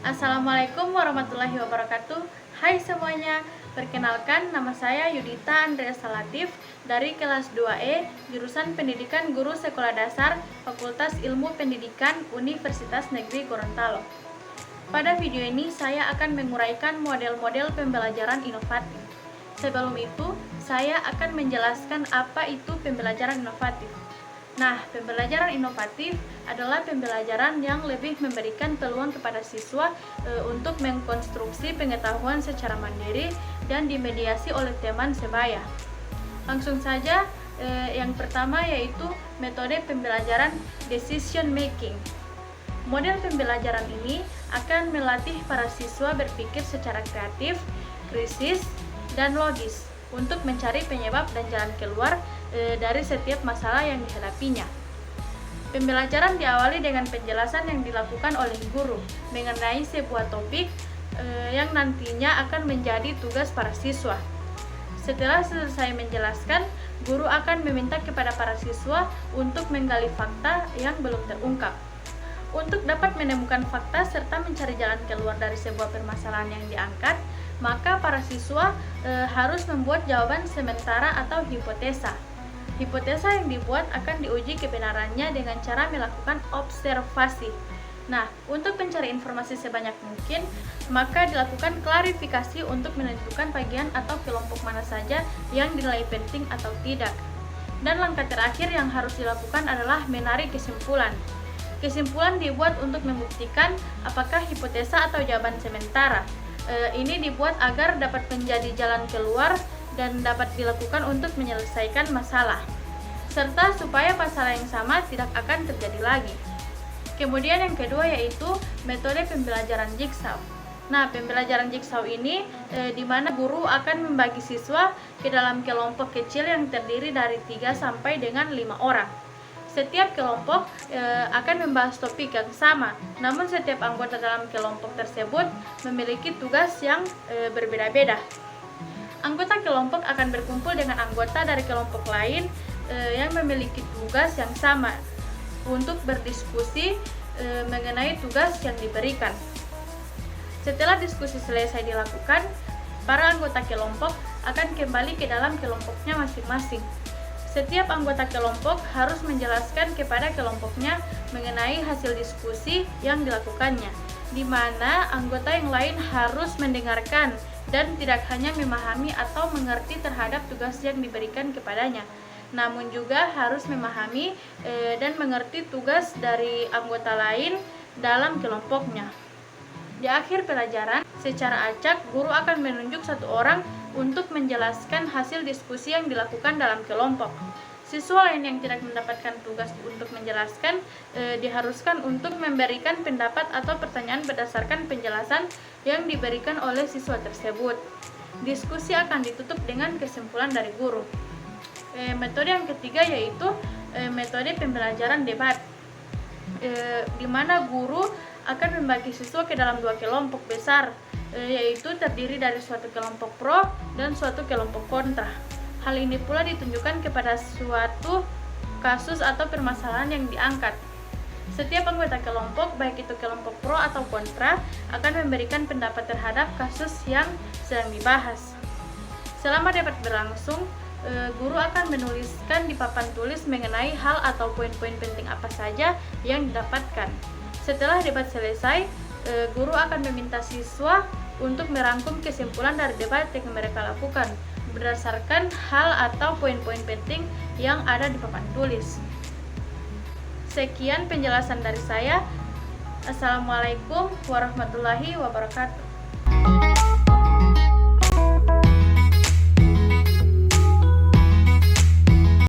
Assalamualaikum warahmatullahi wabarakatuh. Hai semuanya, perkenalkan nama saya Yudita Andreasa Latif dari kelas 2E jurusan Pendidikan Guru Sekolah Dasar Fakultas Ilmu Pendidikan Universitas Negeri Gorontalo. Pada video ini saya akan menguraikan model-model pembelajaran inovatif. Sebelum itu, saya akan menjelaskan apa itu pembelajaran inovatif. Nah, pembelajaran inovatif adalah pembelajaran yang lebih memberikan peluang kepada siswa untuk mengkonstruksi pengetahuan secara mandiri dan dimediasi oleh teman sebaya. Langsung saja, yang pertama yaitu metode pembelajaran decision making. Model pembelajaran ini akan melatih para siswa berpikir secara kreatif, kritis, dan logis untuk mencari penyebab dan jalan keluar dari setiap masalah yang dihadapinya. Pembelajaran diawali dengan penjelasan yang dilakukan oleh guru mengenai sebuah topik yang nantinya akan menjadi tugas para siswa. Setelah selesai menjelaskan, guru akan meminta kepada para siswa untuk menggali fakta yang belum terungkap. Untuk dapat menemukan fakta serta mencari jalan keluar dari sebuah permasalahan yang diangkat, maka para siswa harus membuat jawaban sementara atau hipotesa. Hipotesa yang dibuat akan diuji kebenarannya dengan cara melakukan observasi. Nah, untuk mencari informasi sebanyak mungkin, maka dilakukan klarifikasi untuk menentukan bagian atau kelompok mana saja yang dinilai penting atau tidak. Dan langkah terakhir yang harus dilakukan adalah menarik kesimpulan. Kesimpulan dibuat untuk membuktikan apakah hipotesa atau jawaban sementara. Ini dibuat agar dapat menjadi jalan keluar dan dapat dilakukan untuk menyelesaikan masalah, serta supaya masalah yang sama tidak akan terjadi lagi. Kemudian yang kedua yaitu metode pembelajaran jigsaw. Nah, pembelajaran jigsaw ini di mana guru akan membagi siswa ke dalam kelompok kecil yang terdiri dari 3 sampai dengan 5 orang. Setiap kelompok akan membahas topik yang sama, namun setiap anggota dalam kelompok tersebut memiliki tugas yang berbeda-beda. Anggota kelompok akan berkumpul dengan anggota dari kelompok lain yang memiliki tugas yang sama untuk berdiskusi mengenai tugas yang diberikan. Setelah diskusi selesai dilakukan, para anggota kelompok akan kembali ke dalam kelompoknya masing-masing. Setiap anggota kelompok harus menjelaskan kepada kelompoknya mengenai hasil diskusi yang dilakukannya, di mana anggota yang lain harus mendengarkan dan tidak hanya memahami atau mengerti terhadap tugas yang diberikan kepadanya, namun juga harus memahami dan mengerti tugas dari anggota lain dalam kelompoknya. Di akhir pelajaran, secara acak, guru akan menunjuk satu orang untuk menjelaskan hasil diskusi yang dilakukan dalam kelompok. Siswa lain yang tidak mendapatkan tugas untuk menjelaskan diharuskan untuk memberikan pendapat atau pertanyaan berdasarkan penjelasan yang diberikan oleh siswa tersebut. Diskusi akan ditutup dengan kesimpulan dari guru. Metode yang ketiga yaitu metode pembelajaran debat, di mana guru akan membagi siswa ke dalam 2 kelompok besar, yaitu terdiri dari suatu kelompok pro dan suatu kelompok kontra. Hal ini pula ditunjukkan kepada suatu kasus atau permasalahan yang diangkat. Setiap anggota kelompok, baik itu kelompok pro atau kontra, akan memberikan pendapat terhadap kasus yang sedang dibahas. Selama debat berlangsung, guru akan menuliskan di papan tulis mengenai hal atau poin-poin penting apa saja yang didapatkan. Setelah debat selesai, guru akan meminta siswa untuk merangkum kesimpulan dari debat yang mereka lakukan berdasarkan hal atau poin-poin penting yang ada di papan tulis. Sekian penjelasan dari saya. Assalamualaikum warahmatullahi wabarakatuh.